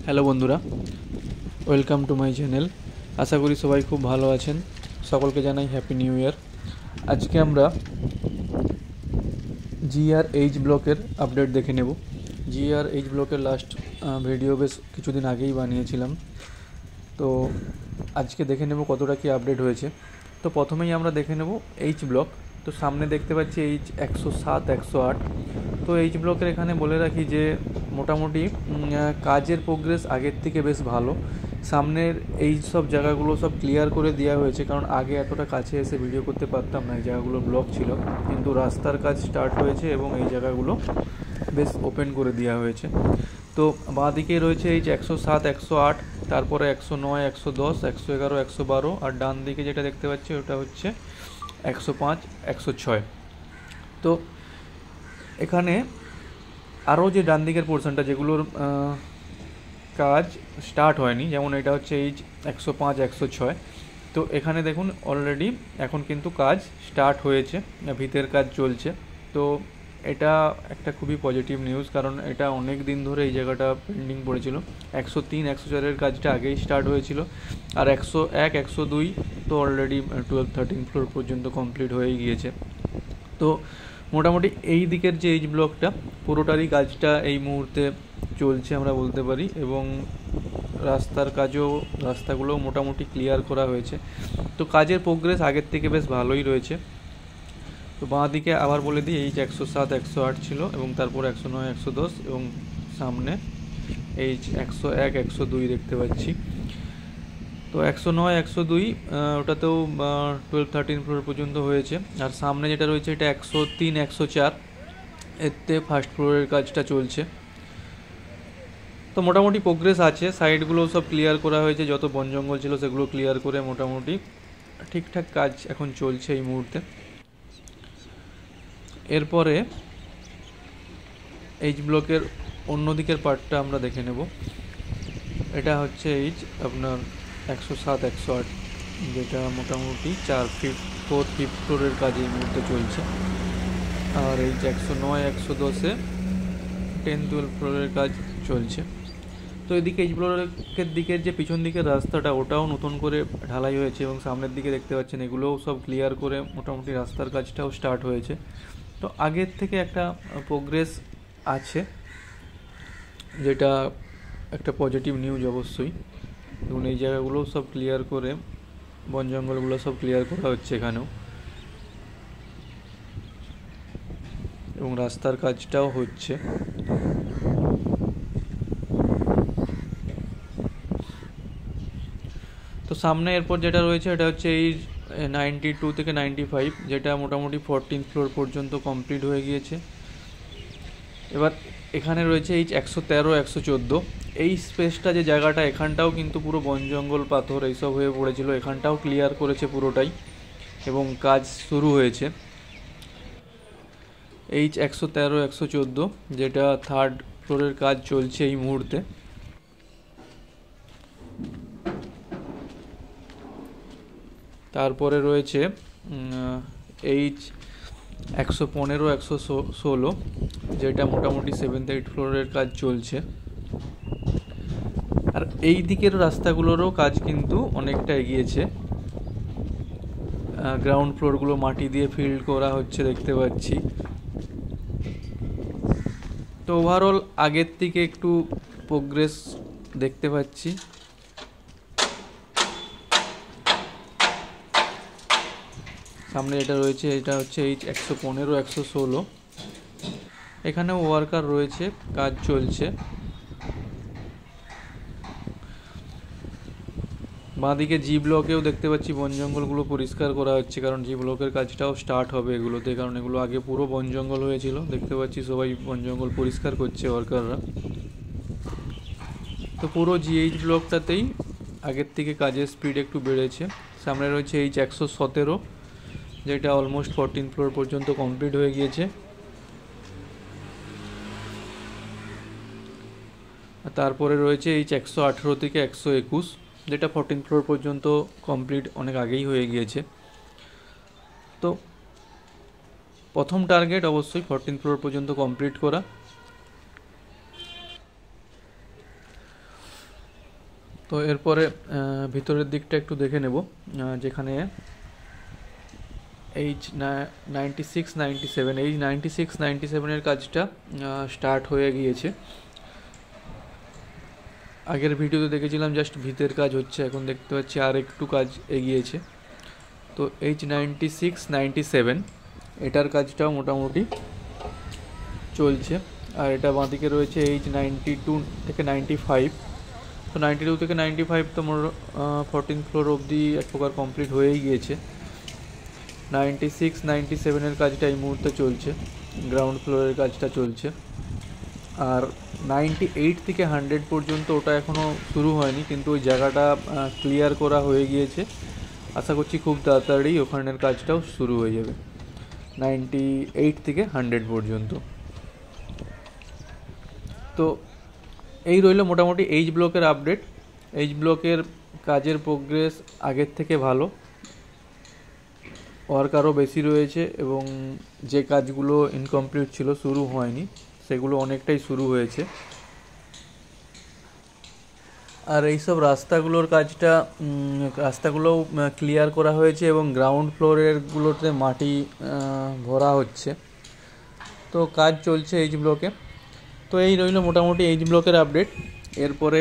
Hello বন্ধুরা, welcome to my channel. আশা করি সবাই খুব ভালো আছেন। সকলকে জানাই হ্যাপি নিউ ইয়ার। আজকে আমরা জিআরএইচ ব্লকের আপডেট দেখে নেব। জিআরএইচ ব্লকের লাস্ট ভিডিও বেশ কিছুদিন আগেই বানিয়েছিলাম, তো আজকে দেখে নেব কতটা কি আপডেট হয়েছে। তো প্রথমেই আমরা দেখে নেব এইচ ব্লক। তো সামনে দেখতে পাচ্ছি এইচ 107, 108। তো এইচ ব্লকের এখানে বলে রাখি যে মোটামুটি কাজের প্রোগ্রেস আগের থেকে বেশ ভালো। সামনের এই সব জায়গাগুলো সব ক্লিয়ার করে দেওয়া হয়েছে, কারণ আগে এতটা কাছে এসে ভিডিও করতে পারতাম না, এই জায়গাগুলো ব্লক ছিল। কিন্তু রাস্তার কাজ স্টার্ট হয়েছে এবং এই জায়গাগুলো বেশ ওপেন করে দেওয়া হয়েছে। তো বাঁ দিকে রয়েছে এইচ 107, 108, তারপরে 109, 110, 111, 112, আর ডান দিকে যেটা দেখতে পাচ্ছি ওটা হচ্ছে 105, 106। তো এখানে আরও যে ডান দিকের পোর্শনটা যেগুলোর কাজ স্টার্ট হয়নি, যেমন এটা হচ্ছে এইচ 105, 106। তো এখানে দেখুন অলরেডি এখন কিন্তু কাজ স্টার্ট হয়েছে, ভিতের কাজ চলছে। তো এটা একটা খুবই পজিটিভ নিউজ, কারণ এটা অনেক দিন ধরে এই জায়গাটা পেন্ডিং পড়েছিল। 103, 104-এর কাজটা আগেই স্টার্ট হয়েছিল, আর 101, 102 তো অলরেডি 12, 13 ফ্লোর পর্যন্ত কমপ্লিট হয়ে গিয়েছে। তো মোটামুটি এই দিকের যে এইচ ব্লকটা পুরোটারই কাজটা এই মুহূর্তে চলছে আমরা বলতে পারি, এবং রাস্তাগুলোও মোটামুটি ক্লিয়ার করা হয়েছে। তো কাজের প্রোগ্রেস আগের থেকে বেশ ভালোই রয়েছে। তো বাঁ দিকে আবার বলে দিই এইচ 107, 108 ছিল, এবং তারপর 109, 110, এবং সামনে এইচ 101, 102 দেখতে পাচ্ছি। তো 109, 102 ওটাতেও 12, 13 ফ্লোর পর্যন্ত হয়েছে। আর সামনে যেটা রয়েছে এটা 103, 104, এতে ফার্স্ট ফ্লোরের কাজটা চলছে। তো মোটামুটি প্রোগ্রেস আছে, সাইডগুলো সব ক্লিয়ার করা হয়েছে, যত বন জঙ্গল ছিল সেগুলো ক্লিয়ার করে মোটামুটি ঠিকঠাক কাজ এখন চলছে এই মুহূর্তে। এরপরে এইচ ব্লকের অন্য দিকের পার্টটা আমরা দেখে নেব। এটা হচ্ছে এইচ আপনার 107, 108, যেটা মোটামুটি 4, 5 ফ্লোরের কাজ এই মুহূর্তে চলছে। আর এইচ 109, 110-এ 10, 12 ফ্লোরের কাজ চলছে। তো এদিকে এইচ ব্লকের দিকের যে পিছন দিকের রাস্তাটা ওটাও নতুন করে ঢালাই হয়েছে, এবং সামনের দিকে দেখতে পাচ্ছেন এগুলোও সব ক্লিয়ার করে মোটামুটি রাস্তার কাজটাও স্টার্ট হয়েছে। তো আগের থেকে একটা প্রোগ্রেস আছে, যেটা একটা পজিটিভ নিউজ অবশ্যই। এবং এই জায়গাগুলো সব ক্লিয়ার করে, বন জঙ্গলগুলো সব ক্লিয়ার করা হচ্ছে এখানেও, এবং রাস্তার কাজটাও হচ্ছে। তো সামনে এরপর যেটা রয়েছে এটা হচ্ছে এই 92 থেকে 95, যেটা মোটামুটি 14 ফ্লোর পর্যন্ত কমপ্লিট হয়ে গিয়েছে। এবার এখানে রয়েছে এই 113, 114। এই স্পেসটা যে জায়গাটা, এখানটাও কিন্তু পুরো বন জঙ্গল পাথর এইসব হয়ে পড়েছিল, এখানটাও ক্লিয়ার করেছে পুরোটাই, এবং কাজ শুরু হয়েছে। এইচ 113, 114, যেটা থার্ড ফ্লোরের কাজ চলছে এই মুহূর্তে। তারপরে রয়েছে এইচ 115, 116, যেটা মোটামুটি 7th, 8th ফ্লোরের কাজ চলছে। আর এই দিকের রাস্তাগুলোরও কাজ কিন্তু অনেকটা এগিয়েছে, গ্রাউন্ড ফ্লোরগুলো মাটি দিয়ে ফিল্ড করা হচ্ছে দেখতে পাচ্ছি। তো ওভারঅল আগের থেকে একটু প্রোগ্রেস দেখতে পাচ্ছি। সামনে যেটা রয়েছে এটা হচ্ছে এইচ 115, 116, এখানেও ওয়ার্কার রয়েছে, কাজ চলছে। বাঁদিকে জি ব্লকেও দেখতে পাচ্ছি বন জঙ্গলগুলো পরিষ্কার করা হচ্ছে, কারণ জি ব্লকের কাজটাও স্টার্ট হবে এগুলোতে, কারণ এগুলো আগে পুরো বন জঙ্গল হয়েছিল। দেখতে পাচ্ছি সবাই বন জঙ্গল পরিষ্কার করছে ওয়ার্কাররা। তো পুরো জিএইচ ব্লকটাতেই আগের থেকে কাজের স্পিড একটু বেড়েছে। সামনে রয়েছে এইচ 117, যেটা অলমোস্ট 14 ফ্লোর পর্যন্ত কমপ্লিট হয়ে গিয়েছে। তারপরে রয়েছে এইচ 118 থেকে 121, যেটা 14 ফ্লোর পর্যন্ত কমপ্লিট অনেক আগেই হয়ে গিয়েছে। তো প্রথম টার্গেট অবশ্যই 14 ফ্লোর পর্যন্ত কমপ্লিট করা। তো এরপরে ভিতরের দিকটা একটু দেখে নেব, যেখানে H9697 H9697 কাজটা স্টার্ট হয়ে গিয়েছে। আগের ভিডিওতে দেখেছিলাম জাস্ট ভিতের কাজ হচ্ছে, এখন দেখতে পাচ্ছি আর একটু কাজ এগিয়েছে। তো H9697 এটার কাজটাও মোটামুটি চলছে। আর এটা বাঁদিকে রয়েছে H92 থেকে 95। তো 92 থেকে 95 তো 14th ফ্লোর অবধি এক প্রকার কমপ্লিট হয়েই গিয়েছে। 96-97 কাজটা এই মুহূর্তে চলছে, গ্রাউন্ড ফ্লোরের কাজটা চলছে। আর 98 থেকে 100 পর্যন্ত ওটা এখনও শুরু হয়নি, কিন্তু ওই জায়গাটা ক্লিয়ার করা হয়ে গিয়েছে। আশা করছি খুব তাড়াতাড়ি ওখানের কাজটাও শুরু হয়ে যাবে 98 থেকে 100 পর্যন্ত। তো এই রইল মোটামুটি এইচ ব্লকের আপডেট। এইচ ব্লকের কাজের প্রোগ্রেস আগের থেকে ভালো, ওয়ার্ক আরও বেশি রয়েছে, এবং যে কাজগুলো ইনকমপ্লিট ছিল, শুরু হয়নি, সেগুলো অনেকটাই শুরু হয়েছে। আর এইসব রাস্তাগুলোর কাজটা রাস্তাগুলোও ক্লিয়ার করা হয়েছে, এবং গ্রাউন্ড ফ্লোরেরগুলোতে মাটি ভরা হচ্ছে। তো কাজ চলছে এইচ ব্লকে। তো এই রইল মোটামুটি এইচ ব্লকের আপডেট। এরপরে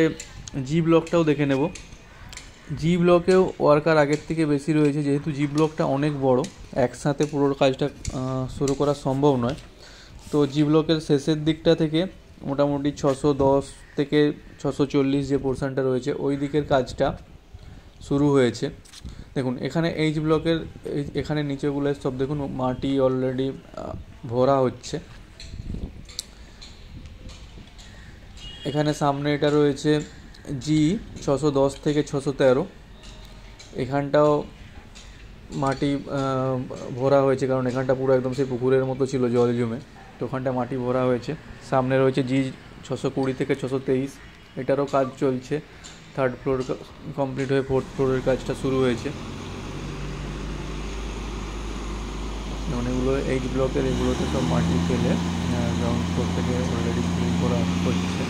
জি ব্লকটাও দেখে নেব। জি ব্লকেও ওয়ার্কার আগের থেকে বেশি রয়েছে, যেহেতু জি ব্লকটা অনেক বড়, একসাথে পুরো কাজটা শুরু করা সম্ভব নয়। তো জি ব্লকের শেষের দিকটা থেকে মোটামুটি 610 থেকে 640 যে পোর্শনটা রয়েছে ওই দিকের কাজটা শুরু হয়েছে। দেখুন এখানে এইচ ব্লকের এখানে নিচেগুলো সব দেখুন মাটি অলরেডি ভরা হচ্ছে। এখানে সামনে এটা রয়েছে জি 610 থেকে 613, এখানটাও মাটি ভরা হয়েছে, কারণ এখানটা পুরো একদম সেই পুকুরের মতো ছিল জল জমে, তো ওখানটা মাটি ভরা হয়েছে। সামনে রয়েছে জি 620 থেকে 623, এটারও কাজ চলছে। 3rd ফ্লোর কমপ্লিট হয়ে 4th ফ্লোরের কাজটা শুরু হয়েছে। অনেকগুলো এইচ ব্লকের এগুলোতে সব মাটি ফেলে গ্রাউন্ড ফ্লোর থেকে অলরেডি শুরু করা হচ্ছে।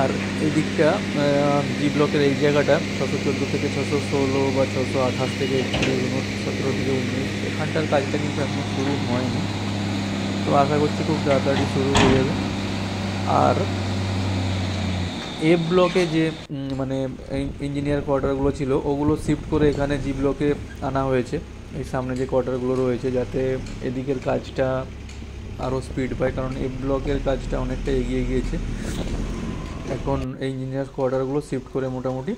আর এই দিকটা জি ব্লকের এই জায়গাটা 614 থেকে 616 বা 628 থেকে 17 থেকে 19, এখানটার কাজটা কিন্তু এখনো শুরু হয়নি। তো আশা করছি খুব তাড়াতাড়ি শুরু হয়ে যাবে। আর এফ ব্লকে যে মানে ইঞ্জিনিয়ার কোয়ার্টারগুলো ছিল ওগুলো শিফট করে এখানে জি ব্লকে আনা হয়েছে, এই সামনে যে কোয়ার্টারগুলো রয়েছে, যাতে এদিকের কাজটা আরও স্পিড পায়, কারণ এফ ব্লকের কাজটা অনেকটা এগিয়ে গিয়েছে। এখন এই ইঞ্জিনিয়ার কোয়ার্টারগুলো শিফট করে মোটামুটি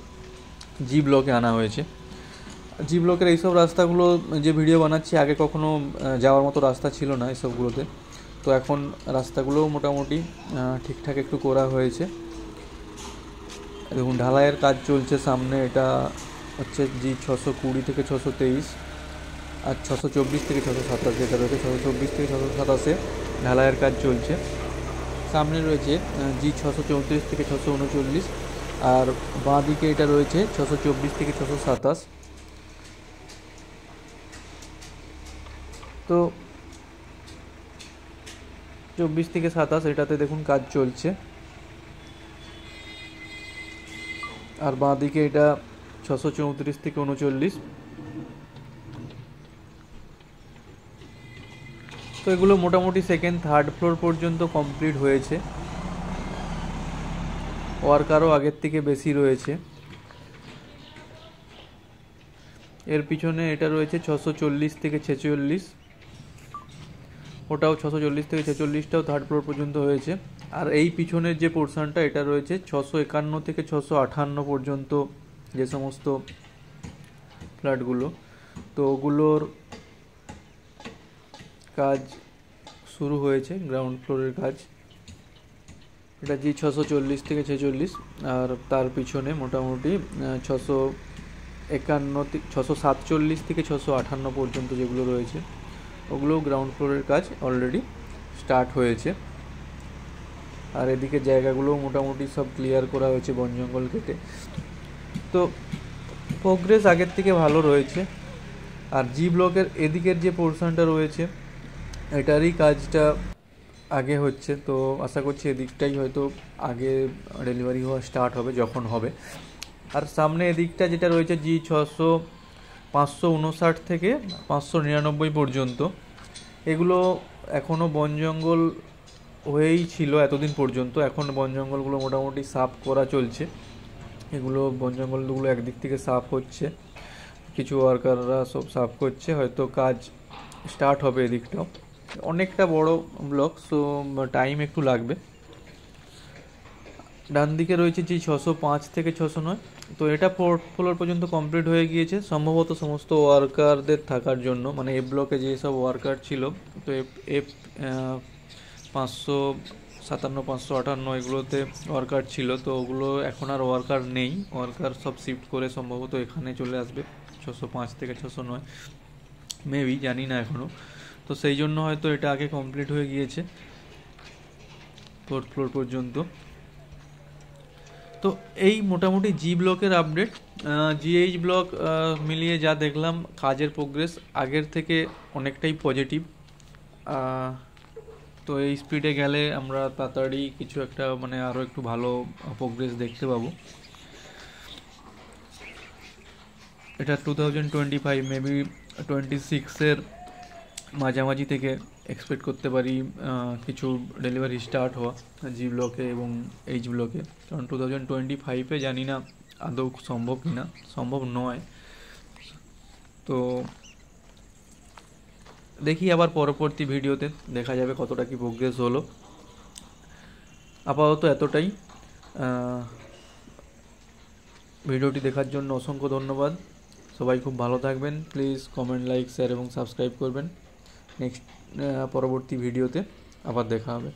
জি ব্লকে আনা হয়েছে। জি ব্লকের এইসব রাস্তাগুলো যে ভিডিও বানাচ্ছি, আগে কখনো যাওয়ার মতো রাস্তা ছিল না এসবগুলোতে, তো এখন রাস্তাগুলোও মোটামুটি ঠিকঠাক একটু করা হয়েছে। দেখুন ঢালাইয়ের কাজ চলছে সামনে, এটা হচ্ছে জি 620 থেকে 623, আর 624 থেকে 627 যেটা রয়েছে 624 থেকে 627-এ ঢালাইয়ের কাজ চলছে। সামনে রয়েছে জি 634 থেকে 639, আর বাঁ দিকে এটা রয়েছে 624 থেকে 627। তো 24 থেকে 27 এটাতে দেখুন কাজ চলছে, আর বাঁ দিকে এটা 634 থেকে 39। তো এগুলো মোটামুটি 2nd 3rd ফ্লোর পর্যন্ত কমপ্লিট হয়েছে, ওয়ার্কারও আগের থেকে বেশি রয়েছে। এর পিছনে এটা রয়েছে 640 থেকে 46, ওটাও 640 থেকে 46টাও 3rd ফ্লোর পর্যন্ত হয়েছে। আর এই পিছনের যে পোর্শনটা এটা রয়েছে 651 থেকে 658 পর্যন্ত, যে সমস্ত ফ্ল্যাটগুলো, তো ওগুলোর কাজ শুরু হয়েছে, গ্রাউন্ড ফ্লোরের কাজ। এটা জি 640 থেকে 46, আর তার পিছনে মোটামুটি 647 থেকে 658 পর্যন্ত যেগুলো রয়েছে ওগুলোও গ্রাউন্ড ফ্লোরের কাজ অলরেডি স্টার্ট হয়েছে। আর এদিকে জায়গাগুলোও মোটামুটি সব ক্লিয়ার করা হয়েছে বন জঙ্গল কেটে। তো প্রোগ্রেস আগের থেকে ভালো রয়েছে। আর জি ব্লকের এদিকের যে পোর্শনটা রয়েছে এটারই কাজটা আগে হচ্ছে, তো আশা করছি এদিকটাই হয়তো আগে ডেলিভারি হওয়া স্টার্ট হবে যখন হবে। আর সামনে এদিকটা যেটা রয়েছে G600 559 থেকে 599 পর্যন্ত, এগুলো এখনও বন জঙ্গল হয়েই ছিল এতদিন পর্যন্ত। এখন বন জঙ্গলগুলো মোটামুটি সাফ করা চলছে, এগুলো বন জঙ্গলগুলো একদিক থেকে সাফ হচ্ছে, কিছু ওয়ার্কাররা সব সাফ করছে, হয়তো কাজ স্টার্ট হবে এদিকটাও। অনেকটা বড় ব্লক, সো টাইম একটু লাগবে। ডান দিকে রয়েছে G605 থেকে 609, তো এটা 4th ফ্লোর পর্যন্ত কমপ্লিট হয়ে গিয়েছে সম্ভবত সমস্ত ওয়ার্কারদের থাকার জন্য, মানে এ ব্লকে যেসব ওয়ার্কার ছিল, তো এফ 557 558 এগুলোতে ওয়ার্কার ছিল, তো ওগুলো এখন আর ওয়ার্কার নেই, ওয়ার্কার সব শিফট করে সম্ভবত এখানে চলে আসবে 605 থেকে 609 মেবি, জানি না এখনও। তো সেই জন্য হয়তো এটা আগে কমপ্লিট হয়ে গিয়েছে 4th ফ্লোর পর্যন্ত। তো এই মোটামুটি জি ব্লকের আপডেট। জিএইচ ব্লক মিলিয়ে যা দেখলাম, কাজের প্রোগ্রেস আগের থেকে অনেকটাই পজিটিভ। তো এই স্পিডে গেলে আমরা তাড়াতাড়ি কিছু একটা মানে আরও একটু ভালো প্রোগ্রেস দেখতে পাবো। এটা 2025 মেবি 26-এর মাঝামাঝি থেকে এক্সপেক্ট করতে পারি কিছু ডেলিভারি স্টার্ট হওয়া জি ব্লকে এবং এইচ ব্লকে, কারণ 2025-এ জানি না আদৌ সম্ভব কি না, সম্ভব নয়। তো দেখি আবার পরবর্তী ভিডিওতে দেখা যাবে কতটা কি প্রোগ্রেস হলো। আপাতত এতটাই। ভিডিওটি দেখার জন্য অসংখ্য ধন্যবাদ। সবাই খুব ভালো থাকবেন, প্লিজ কমেন্ট, লাইক, শেয়ার এবং সাবস্ক্রাইব করবেন। নেক্সট পরবর্তী ভিডিওতে আবার দেখা হবে।